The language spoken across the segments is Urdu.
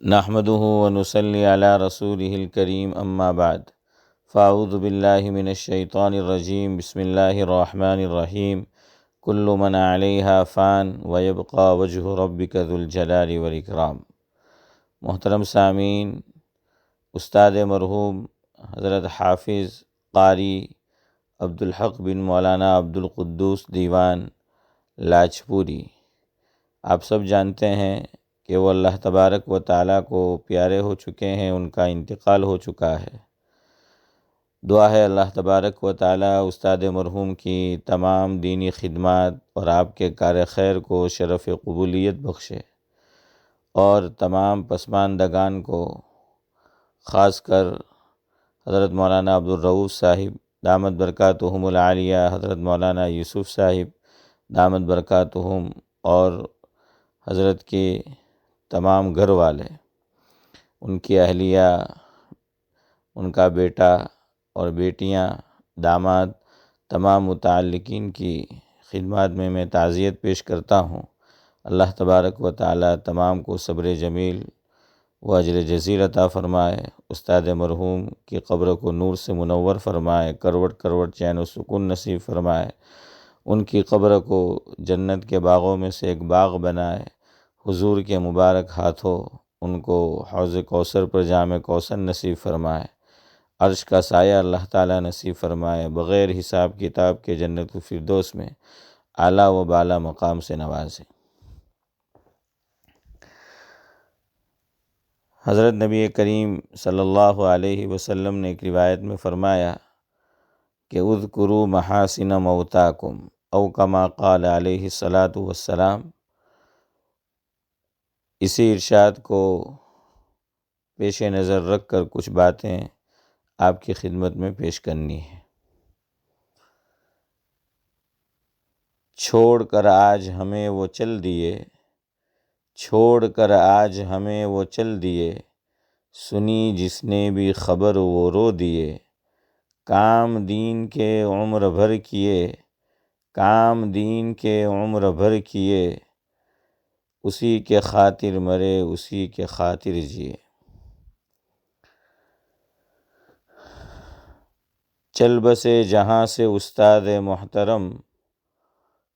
نحمده ونصلي على رسوله الكريم اما بعد فاعوذ باللہ من الشیطان الرجیم بسم اللہ الرحمن الرحیم کل من علیہا فان ویبقى وجہ ربک ذو الجلال والاکرام۔ محترم سامعین، استاد مرحوم حضرت حافظ قاری عبدالحق بن مولانا عبدالقدوس دیوان لاجپوری، آپ سب جانتے ہیں کہ وہ اللہ تبارک و تعالیٰ کو پیارے ہو چکے ہیں، ان کا انتقال ہو چکا ہے۔ دعا ہے اللہ تبارک و تعالیٰ استاد مرحوم کی تمام دینی خدمات اور آپ کے کار خیر کو شرف قبولیت بخشے، اور تمام پسماندگان کو، خاص کر حضرت مولانا عبدالرؤوف صاحب دامت برکاتہم العالیہ، حضرت مولانا یوسف صاحب دامت برکاتہم، اور حضرت کے تمام گھر والے، ان کی اہلیہ، ان کا بیٹا اور بیٹیاں، داماد، تمام متعلقین کی خدمات میں تعزیت پیش کرتا ہوں۔ اللہ تبارک و تعالی تمام کو صبر جمیل و اجر جزیل عطا فرمائے، استاد مرحوم کی قبر کو نور سے منور فرمائے، کروٹ کروٹ چین و سکون نصیب فرمائے، ان کی قبر کو جنت کے باغوں میں سے ایک باغ بنائے، حضور کے مبارک ہاتھوں ان کو حوض کوثر پر جام کوثر نصیب فرمائے، عرش کا سایہ اللہ تعالیٰ نصیب فرمائے، بغیر حساب کتاب کے جنت الفردوس میں اعلیٰ و بالا مقام سے نوازے۔ حضرت نبی کریم صلی اللہ علیہ وسلم نے ایک روایت میں فرمایا کہ اذکروا محاسن موتاکم، او کما قال علیہ الصلاۃ والسلام۔ اسی ارشاد کو پیش نظر رکھ کر کچھ باتیں آپ کی خدمت میں پیش کرنی ہے۔ چھوڑ کر آج ہمیں وہ چل دیے، چھوڑ کر آج ہمیں وہ چل دیے، سنی جس نے بھی خبر وہ رو دیے، کام دین کے عمر بھر کیے، کام دین کے عمر بھر کیے، اسی کے خاطر مرے اسی کے خاطر جیے۔ چل بسے جہاں سے استاد محترم،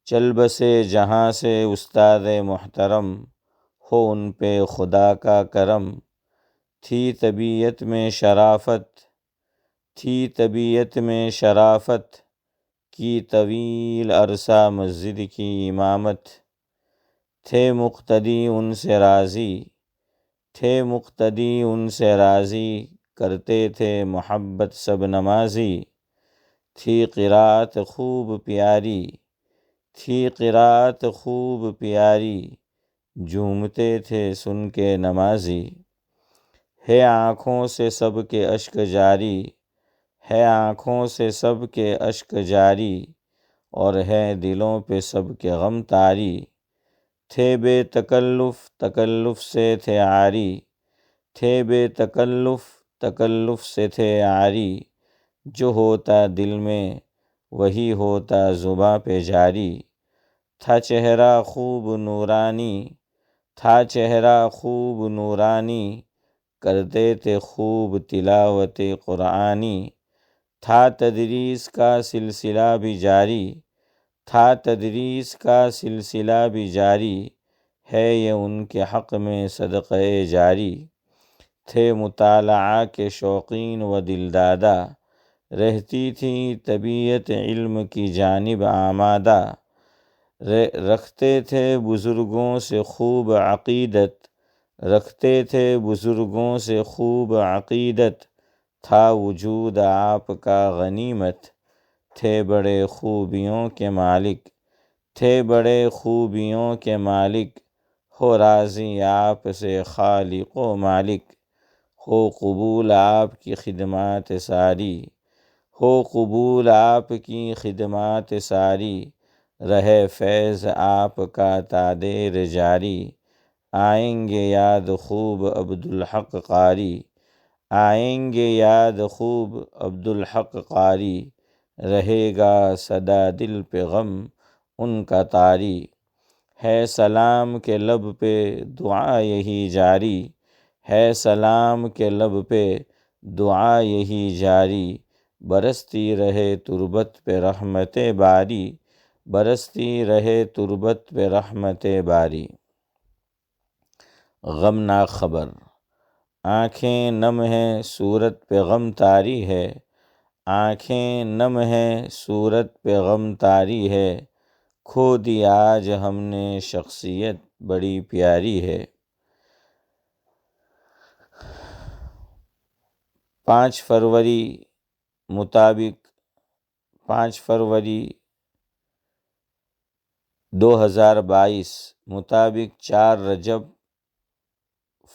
چل بسے جہاں سے استاد محترم، ہو ان پہ خدا کا کرم، تھی طبیعت میں شرافت، تھی طبیعت میں شرافت، کی طویل عرصہ مسجد کی امامت، تھے مقتدی ان سے راضی، تھے مقتدی ان سے راضی، کرتے تھے محبت سب نمازی، تھی قرات خوب پیاری، تھی قرات خوب پیاری، جھومتے تھے سن کے نمازی، ہے آنکھوں سے سب کے اشک جاری، ہے آنکھوں سے سب کے اشک جاری، اور ہے دلوں پہ سب کے غم طاری، تھے بے تکلف تکلف سے تھے عاری، تھے بے تکلف تکلف سے تھے عاری، جو ہوتا دل میں وہی ہوتا زباں پہ جاری، تھا چہرہ خوب نورانی، تھا چہرہ خوب نورانی، کرتے تھے خوب تلاوت قرآنی، تھا تدریس کا سلسلہ بھی جاری، تھا تدریس کا سلسلہ بھی جاری، ہے یہ ان کے حق میں صدقہ جاری، تھے مطالعہ کے شوقین و دلدادہ، رہتی تھی طبیعت علم کی جانب آمادہ، رکھتے تھے بزرگوں سے خوب عقیدت، رکھتے تھے بزرگوں سے خوب عقیدت، تھا وجود آپ کا غنیمت، تھے بڑے خوبیوں کے مالک، تھے بڑے خوبیوں کے مالک، ہو راضی آپ سے خالق و مالک، ہو قبول آپ کی خدمات ساری، ہو قبول آپ کی خدمات ساری، رہے فیض آپ کا تا دیر جاری، آئیں گے یاد خوب عبدالحق قاری، آئیں گے یاد خوب عبدالحق قاری، رہے گا سدا دل پہ غم ان کا طاری، ہے سلام کے لب پہ دعا یہی جاری، ہے سلام کے لب پہ دعا یہی جاری، برستی رہے تربت پہ رحمت باری، برستی رہے تربت پہ رحمت باری۔ غمناک خبر، آنکھیں نم ہیں صورت پہ غم طاری ہے، آنکھیں نم ہیں صورت پہ غم طاری ہے، کھو دی آج ہم نے شخصیت بڑی پیاری ہے۔ 5 فروری مطابق 5 فروری 2022 مطابق 4 رجب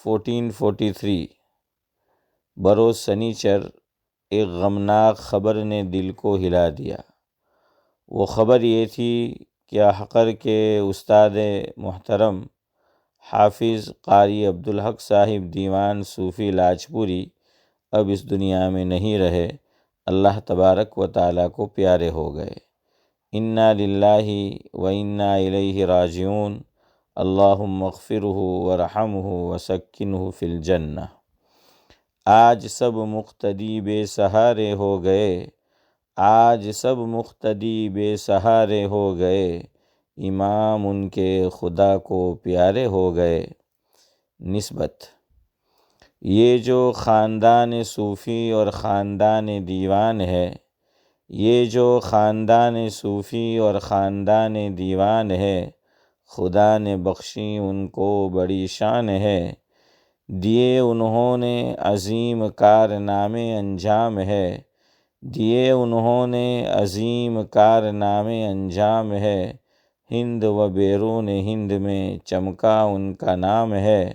1443 بروز سنیچر، ایک غمناک خبر نے دل کو ہلا دیا۔ وہ خبر یہ تھی کہ حقر کے استاد محترم حافظ قاری عبدالحق صاحب دیوان صوفی لاجپوری اب اس دنیا میں نہیں رہے، اللہ تبارک و تعالیٰ کو پیارے ہو گئے۔ انا للہ و انا الیہ راجعون، اللہم اغفرہ ورحمہ وسکنہ فی الجنہ۔ آج سب مقتدی بے سہارے ہو گئے، آج سب مقتدی بے سہارے ہو گئے، امام ان کے خدا کو پیارے ہو گئے۔ نسبت، یہ جو خاندان صوفی اور خاندان دیوان ہے، یہ جو خاندان صوفی اور خاندان دیوان ہے، خدا نے بخشی ان کو بڑی شان ہے، دیے انہوں نے عظیم کارنامے انجام ہے، دیے انہوں نے عظیم کارنامے انجام ہے، ہند و بیرون ہند میں چمکا ان کا نام ہے،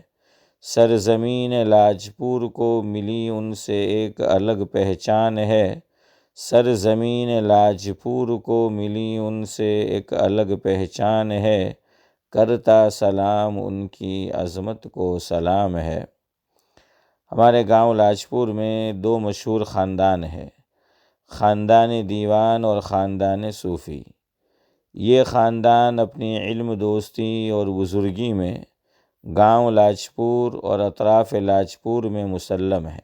سرزمین لاجپور کو ملی ان سے ایک الگ پہچان ہے، سرزمین لاجپور کو ملی ان سے ایک الگ پہچان ہے، کرتا سلام ان کی عظمت کو سلام ہے۔ ہمارے گاؤں لاجپور میں 2 مشہور خاندان ہیں، خاندان دیوان اور خاندان صوفی۔ یہ خاندان اپنی علم دوستی اور بزرگی میں گاؤں لاجپور اور اطراف لاجپور میں مسلم ہے۔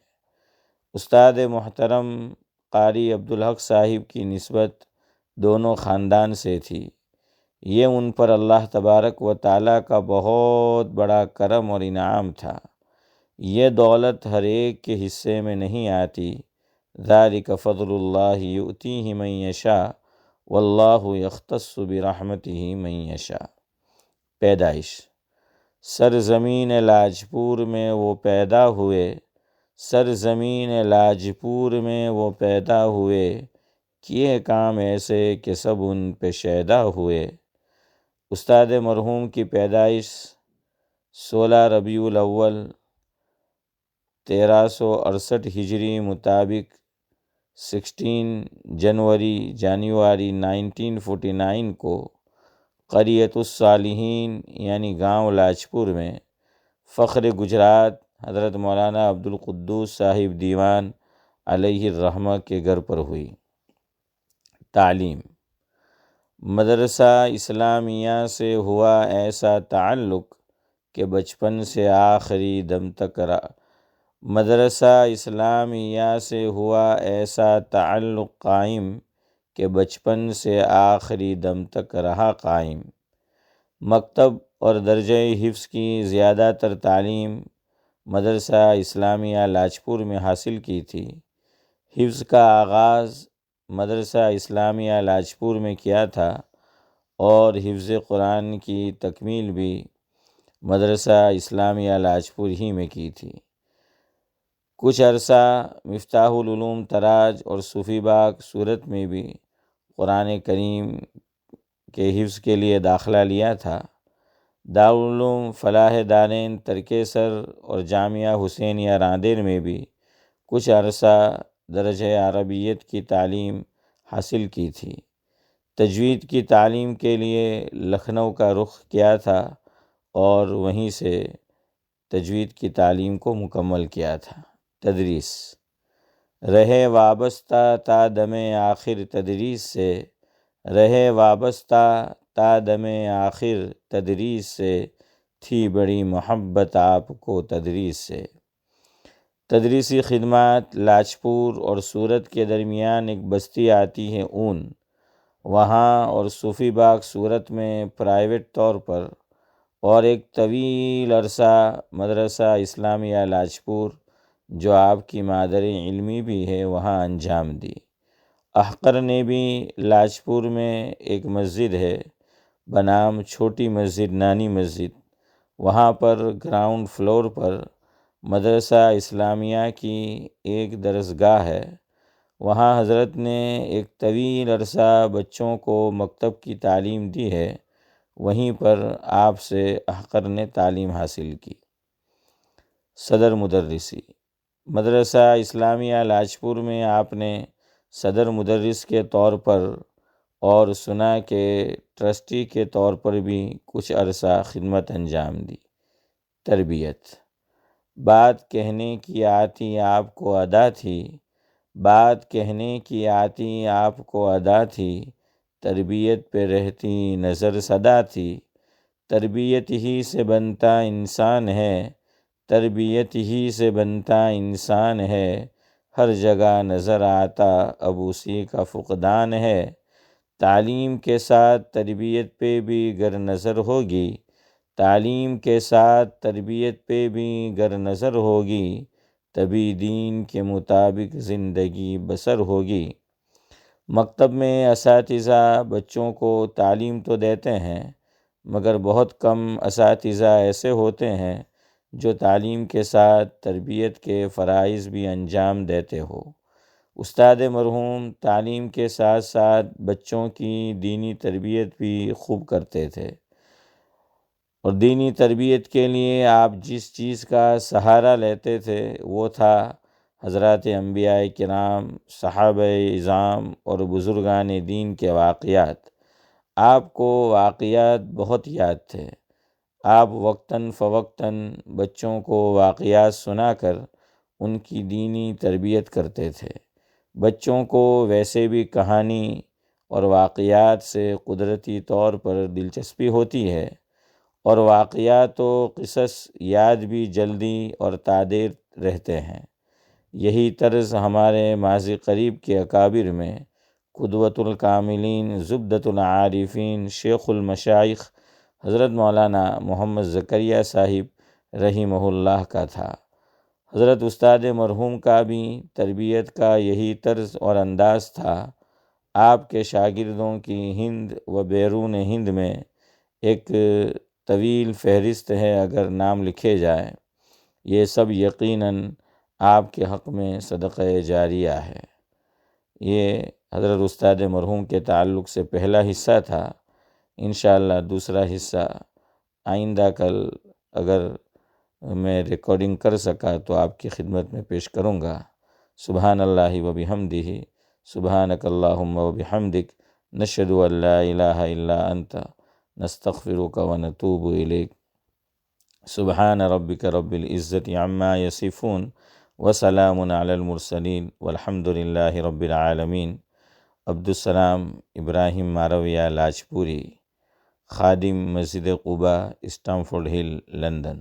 استاد محترم قاری عبدالحق صاحب کی نسبت دونوں خاندان سے تھی۔ یہ ان پر اللہ تبارک و تعالیٰ کا بہت بڑا کرم اور انعام تھا۔ یہ دولت ہر ایک کے حصے میں نہیں آتی، ذالک فضل اللہ یؤتیہ من یشاء واللہ یختص برحمتہ من یشاء۔ پیدائش، سرزمین لاجپور میں وہ پیدا ہوئے، سرزمین لاجپور میں وہ پیدا ہوئے، کیے کام ایسے کہ سب ان پہ شیدا ہوئے۔ استاد مرحوم کی پیدائش 16 ربیع الاول 1368 ہجری مطابق 16 جنوری 1949 کو قریۃ الصالحین یعنی گاؤں لاجپور میں فخر گجرات حضرت مولانا عبدالقدوس صاحب دیوان علیہ الرحمہ کے گھر پر ہوئی۔ تعلیم، مدرسہ اسلامیہ سے ہوا ایسا تعلق کہ بچپن سے آخری دم تک مدرسہ اسلامیہ سے ہوا ایسا تعلق قائم کہ بچپن سے آخری دم تک رہا قائم۔ مکتب اور درجہ حفظ کی زیادہ تر تعلیم مدرسہ اسلامیہ لاجپور میں حاصل کی تھی۔ حفظ کا آغاز مدرسہ اسلامیہ لاجپور میں کیا تھا اور حفظ قرآن کی تکمیل بھی مدرسہ اسلامیہ لاجپور ہی میں کی تھی۔ کچھ عرصہ مفتاح العلوم تراج اور صوفی باغ سورت میں بھی قرآن کریم کے حفظ کے لیے داخلہ لیا تھا۔ دارالعلوم فلاح دارین ترکیسر اور جامعہ حسینیہ راندیر میں بھی کچھ عرصہ درجہ عربیت کی تعلیم حاصل کی تھی۔ تجوید کی تعلیم کے لیے لکھنؤ کا رخ کیا تھا اور وہیں سے تجوید کی تعلیم کو مکمل کیا تھا۔ تدریس، رہے وابستہ تا دم آخر تدریس سے، رہے وابستہ تا دم آخر تدریس سے، تھی بڑی محبت آپ کو تدریس سے۔ تدریسی خدمات لاجپور اور سورت کے درمیان ایک بستی آتی ہے اون، وہاں اور صوفی باغ سورت میں پرائیویٹ طور پر، اور ایک طویل عرصہ مدرسہ اسلامیہ لاجپور جو آپ کی مادر علمی بھی ہے وہاں انجام دی۔ احقر نے بھی لاجپور میں ایک مسجد ہے بنام چھوٹی مسجد نانی مسجد، وہاں پر گراؤنڈ فلور پر مدرسہ اسلامیہ کی ایک درسگاہ ہے۔ وہاں حضرت نے ایک طویل عرصہ بچوں کو مکتب کی تعلیم دی ہے، وہیں پر آپ سے احقر نے تعلیم حاصل کی۔ صدر مدرسی مدرسہ اسلامیہ لاجپور میں آپ نے صدر مدرس کے طور پر اور سنا کہ ٹرسٹی کے طور پر بھی کچھ عرصہ خدمت انجام دی۔ تربیت بات کہنے کی آتی آپ کو ادا تھی، بات کہنے کی آتی آپ کو ادا تھی، تربیت پہ رہتی نظر صدا تھی، تربیت ہی سے بنتا انسان ہے، تربیت ہی سے بنتا انسان ہے، ہر جگہ نظر آتا اب اسی کا فقدان ہے۔ تعلیم کے ساتھ تربیت پہ بھی گر نظر ہوگی، تعلیم کے ساتھ تربیت پہ بھی گر نظر ہوگی، تبھی دین کے مطابق زندگی بسر ہوگی۔ مکتب میں اساتذہ بچوں کو تعلیم تو دیتے ہیں، مگر بہت کم اساتذہ ایسے ہوتے ہیں جو تعلیم کے ساتھ تربیت کے فرائض بھی انجام دیتے ہو۔ استاد مرحوم تعلیم کے ساتھ ساتھ بچوں کی دینی تربیت بھی خوب کرتے تھے، اور دینی تربیت کے لیے آپ جس چیز کا سہارا لیتے تھے وہ تھا حضرات انبیاء کرام، صحابہ اعظام اور بزرگان دین کے واقعات۔ آپ کو واقعات بہت یاد تھے، آپ وقتاً فوقتاً بچوں کو واقعات سنا کر ان کی دینی تربیت کرتے تھے۔ بچوں کو ویسے بھی کہانی اور واقعات سے قدرتی طور پر دلچسپی ہوتی ہے، اور واقعات و قصص یاد بھی جلدی اور تادیر رہتے ہیں۔ یہی طرز ہمارے ماضی قریب کے اکابر میں قدوۃ الکاملین، زبدۃ العارفین، شیخ المشائخ حضرت مولانا محمد زکریا صاحب رحمہ اللہ کا تھا۔ حضرت استاد مرحوم کا بھی تربیت کا یہی طرز اور انداز تھا۔ آپ کے شاگردوں کی ہند و بیرون ہند میں ایک طویل فہرست ہے، اگر نام لکھے جائیں۔ یہ سب یقیناً آپ کے حق میں صدقہ جاریہ ہے۔ یہ حضرت استاد مرحوم کے تعلق سے پہلا حصہ تھا۔ انشاءاللہ دوسرا حصہ آئندہ کل اگر میں ریکارڈنگ کر سکا تو آپ کی خدمت میں پیش کروں گا۔ سبحان اللہ و بحمدہ، سبحانک اللہم و بحمدک، نشہد ان لا الہ الا انت، نستغفرک و نتوب الیک۔ سبحان ربک رب العزت عما یصفون وسلام علی المرسلین والحمد للہ رب العالمین۔ عبدالسلام ابراہیم مارویہ لاجپوری، خادم مسجد قباء، اسٹامفورڈ ہل، لندن۔